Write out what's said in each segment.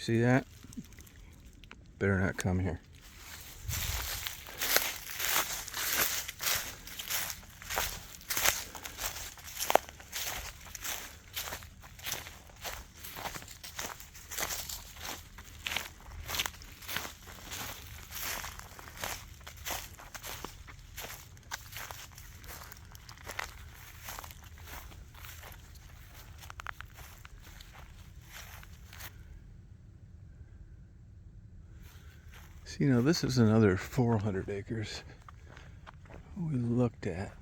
see that? Better not come here. See, now this is another 400 acres we looked at.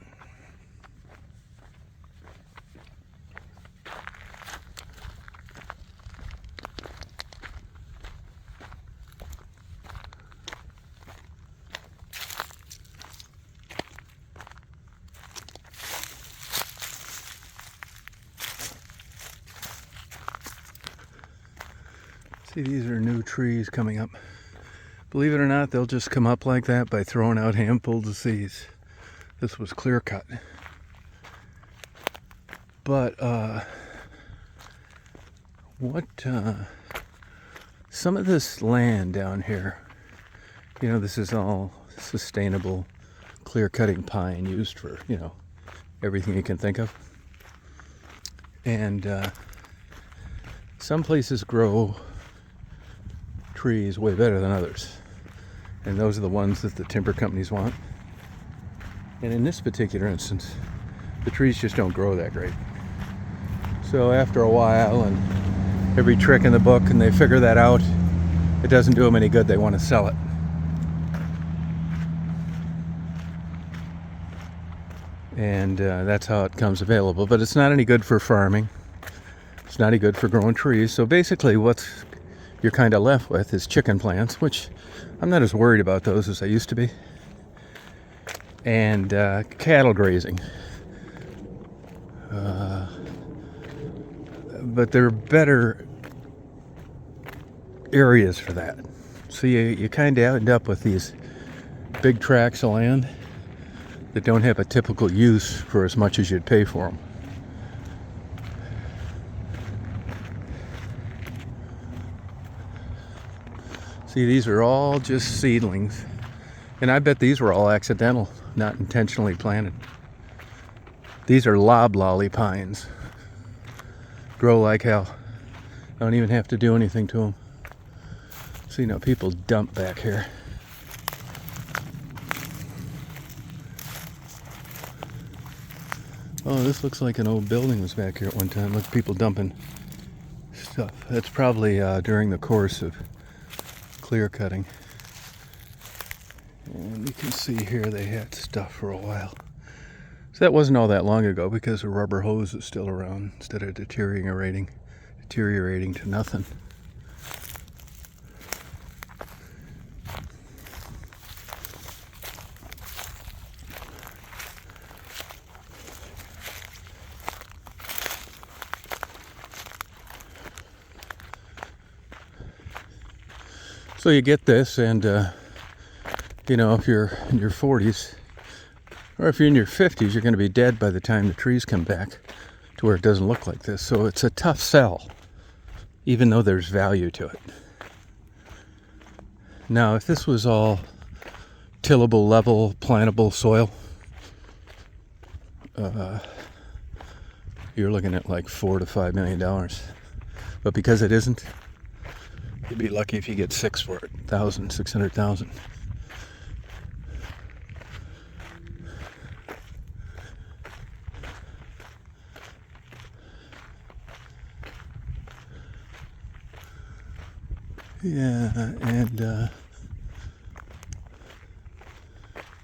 See, these are new trees coming up. Believe it or not, they'll just come up like that by throwing out handfuls of seeds. This was clear cut. But some of this land down here, you know, this is all sustainable clear cutting pine used for, you know, everything you can think of. And some places grow trees way better than others, and those are the ones that the timber companies want. And in this particular instance, the trees just don't grow that great. So after a while and every trick in the book, and they figure that out, it doesn't do them any good. They want to sell it. And that's how it comes available. But it's not any good for farming. It's not any good for growing trees. So basically what's you're kind of left with is chicken plants, which I'm not as worried about those as I used to be, and cattle grazing. But there are better areas for that. So you kind of end up with these big tracts of land that don't have a typical use for as much as you'd pay for them. See, these are all just seedlings. And I bet these were all accidental, not intentionally planted. These are loblolly pines. Grow like hell. I don't even have to do anything to them. See, now people dump back here. Oh, this looks like an old building was back here at one time. Look, people dumping stuff. That's probably during the course of clear cutting. And you can see here they had stuff for a while. So that wasn't all that long ago, because a rubber hose is still around instead of deteriorating to nothing. So you get this, and you know, if you're in your 40s, or if you're in your 50s, you're going to be dead by the time the trees come back to where it doesn't look like this. So it's a tough sell, even though there's value to it. Now, if this was all tillable, level, plantable soil, you're looking at like $4 to $5 million. But because it isn't, you'd be lucky if you get 6 for it, 600,000. Yeah, and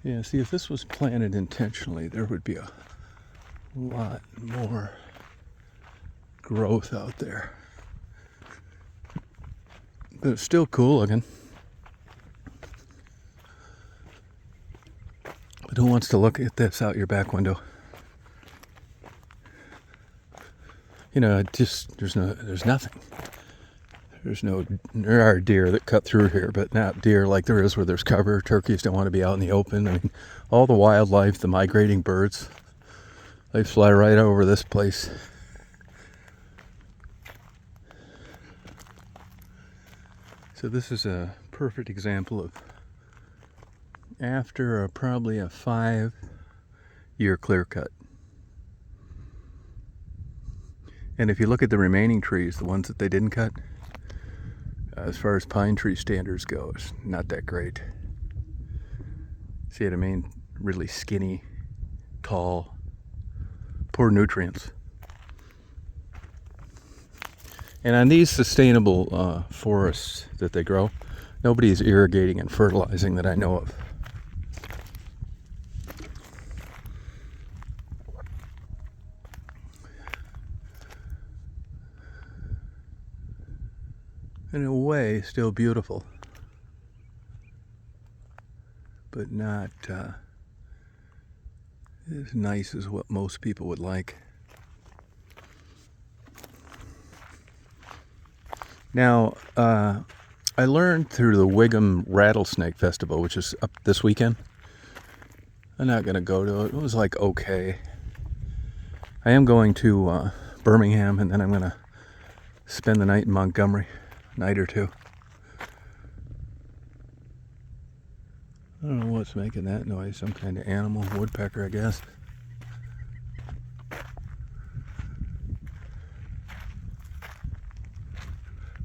yeah, see, if this was planted intentionally, there would be a lot more growth out there. But it's still cool looking. But who wants to look at this out your back window? You know, there's nothing. There are deer that cut through here, but not deer like there is where there's cover. Turkeys don't want to be out in the open. I mean, all the wildlife, the migrating birds, they fly right over this place. So this is a perfect example of after probably a 5-year clear cut. And if you look at the remaining trees, the ones that they didn't cut, as far as pine tree standards go, it's not that great. See what I mean? Really skinny, tall, poor nutrients. And on these sustainable forests that they grow, nobody's irrigating and fertilizing that I know of. In a way, still beautiful, but not as nice as what most people would like. Now, I learned through the Wiggum Rattlesnake Festival, which is up this weekend. I'm not going to go to it. It was like okay. I am going to Birmingham, and then I'm going to spend the night in Montgomery, a night or two. I don't know what's making that noise. Some kind of animal, woodpecker, I guess.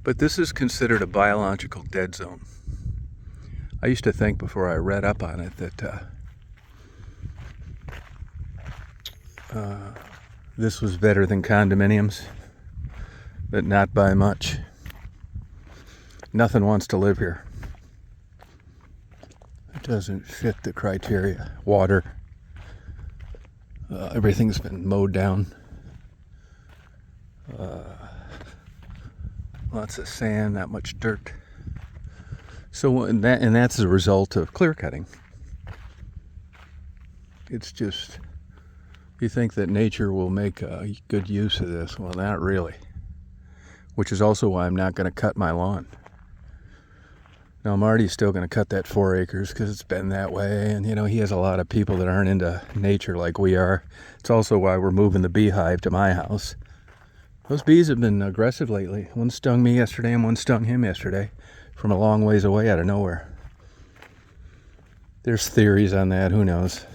But this is considered a biological dead zone. I used to think before I read up on it that this was better than condominiums, but not by much. Nothing wants to live here. It doesn't fit the criteria. Water. Everything's been mowed down. Lots of sand, not much dirt. So that's a result of clear cutting. It's just, you think that nature will make a good use of this. Well, not really. Which is also why I'm not going to cut my lawn. Now, Marty's still going to cut that 4 acres because it's been that way. And, you know, he has a lot of people that aren't into nature like we are. It's also why we're moving the beehive to my house. Those bees have been aggressive lately. One stung me yesterday and one stung him yesterday from a long ways away out of nowhere. There's theories on that. Who knows?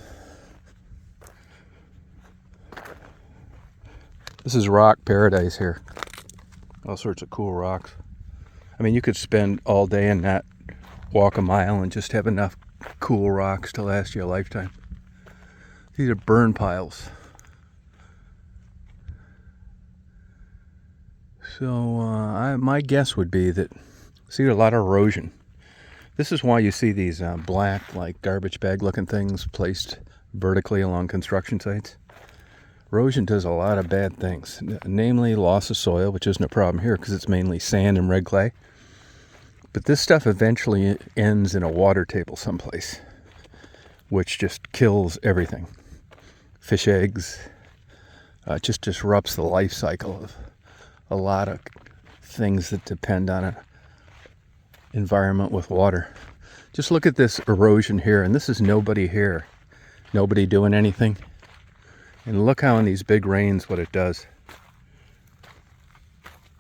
This is rock paradise here. All sorts of cool rocks. I mean, you could spend all day and not walk a mile and just have enough cool rocks to last you a lifetime. These are burn piles. So my guess would be that, see, a lot of erosion. This is why you see these black, like garbage bag looking things placed vertically along construction sites. Erosion does a lot of bad things, namely loss of soil, which isn't a problem here because it's mainly sand and red clay. But this stuff eventually ends in a water table someplace, which just kills everything. Fish eggs, just disrupts the life cycle of a lot of things that depend on an environment with water. Just look at this erosion here, and this is nobody here. Nobody doing anything. And look how in these big rains what it does.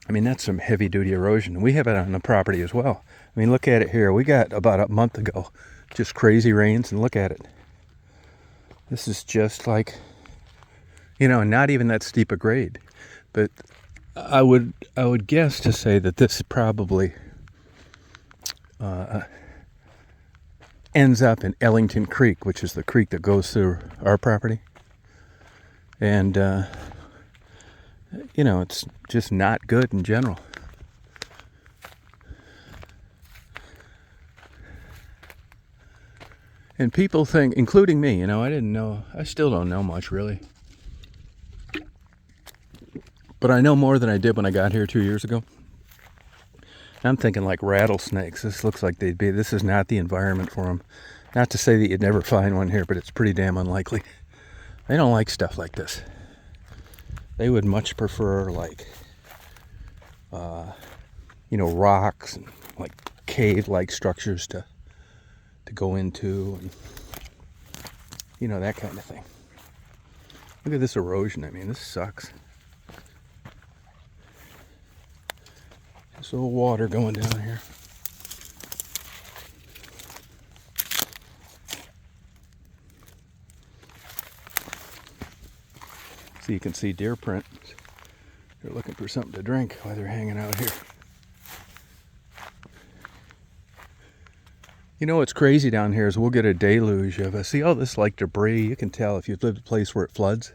I mean, that's some heavy-duty erosion. We have it on the property as well. I mean, look at it here. We got about a month ago just crazy rains, and look at it. This is just like, you know, not even that steep a grade. But I would guess to say that this probably ends up in Ellington Creek, which is the creek that goes through our property. And, you know, it's just not good in general. And people think, including me, you know, I still don't know much really. But I know more than I did when I got here 2 years ago. I'm thinking like rattlesnakes. This looks like this is not the environment for them. Not to say that you'd never find one here, but it's pretty damn unlikely. They don't like stuff like this. They would much prefer like, you know, rocks and like cave-like structures to go into, and you know, that kind of thing. Look at this erosion. I mean, this sucks. This old water going down here. So you can see deer print. They're looking for something to drink while they're hanging out here. You know what's crazy down here is we'll get a deluge of see all this like debris. You can tell if you've lived a place where it floods.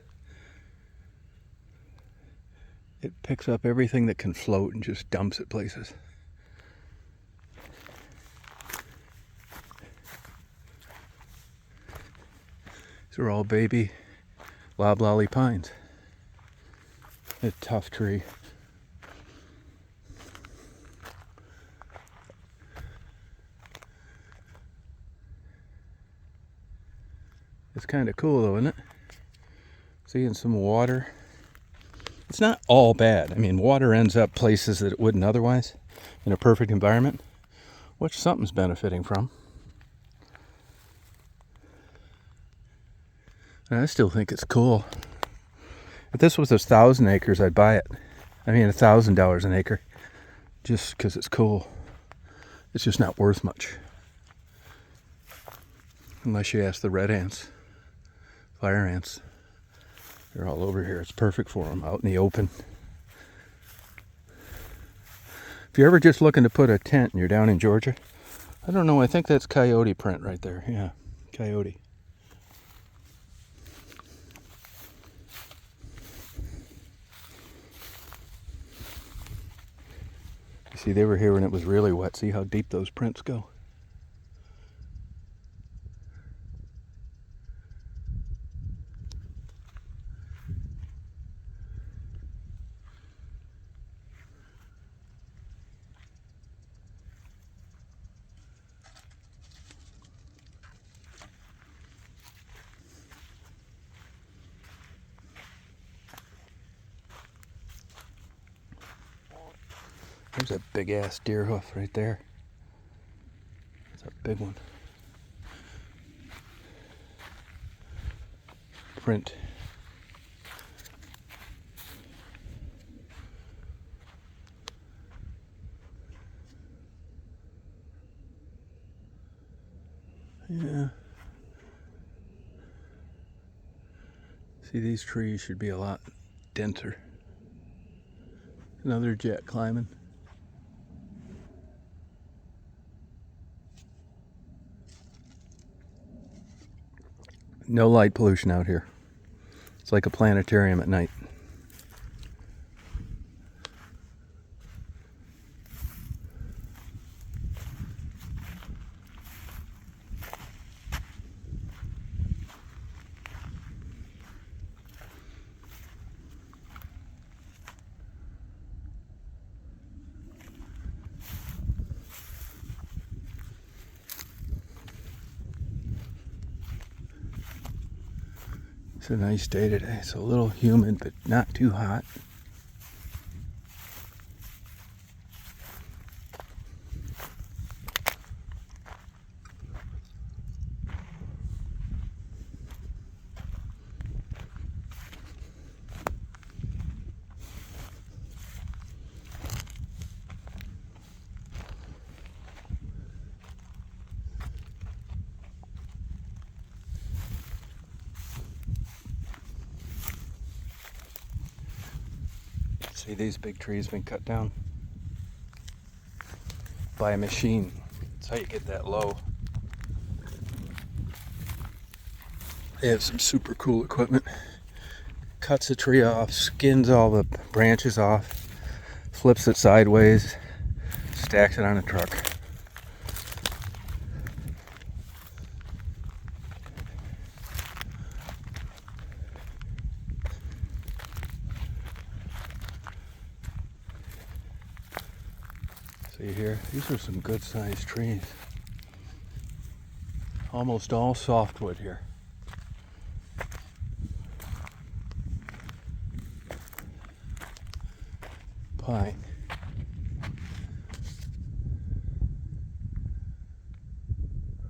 It picks up everything that can float and just dumps it places. These are all baby loblolly pines. A tough tree. It's kind of cool though, isn't it? Seeing some water. It's not all bad. I mean, water ends up places that it wouldn't otherwise in a perfect environment, which something's benefiting from. And I still think it's cool. If this was 1,000 acres, I'd buy it. I mean, $1,000 an acre, just because it's cool. It's just not worth much. Unless you ask the red ants, fire ants. They're all over here. It's perfect for them, out in the open. If you're ever just looking to put a tent and you're down in Georgia, I don't know, I think that's coyote print right there. Yeah, coyote. You see, they were here when it was really wet. See how deep those prints go? There's a big ass deer hoof right there. That's a big one. Print. Yeah. See, these trees should be a lot denser. Another jet climbing. No light pollution out here. It's like a planetarium at night. It's a nice day today. It's a little humid, but not too hot. See, these big trees been cut down by a machine. That's how you get that low. They have some super cool equipment. Cuts the tree off, skins all the branches off, flips it sideways, stacks it on a truck. See here, these are some good sized trees. Almost all softwood here. Pine.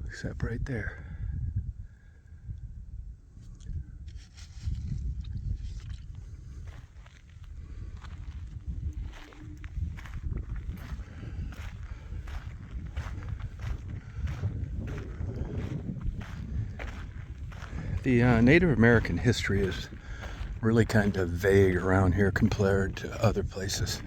Except right there. The Native American history is really kind of vague around here compared to other places.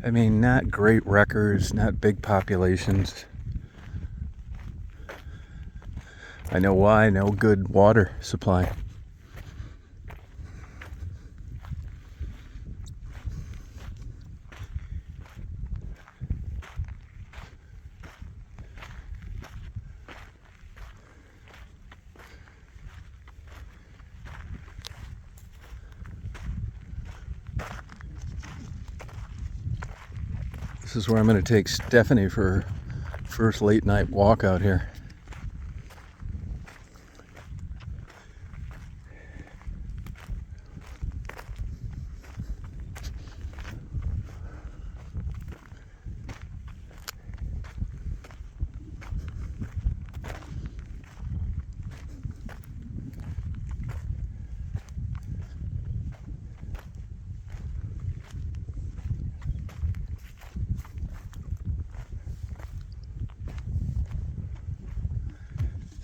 I mean, not great records, not big populations. I know why, no good water supply. This is where I'm going to take Stephanie for her first late night walk out here.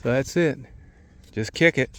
So that's it. Just kick it.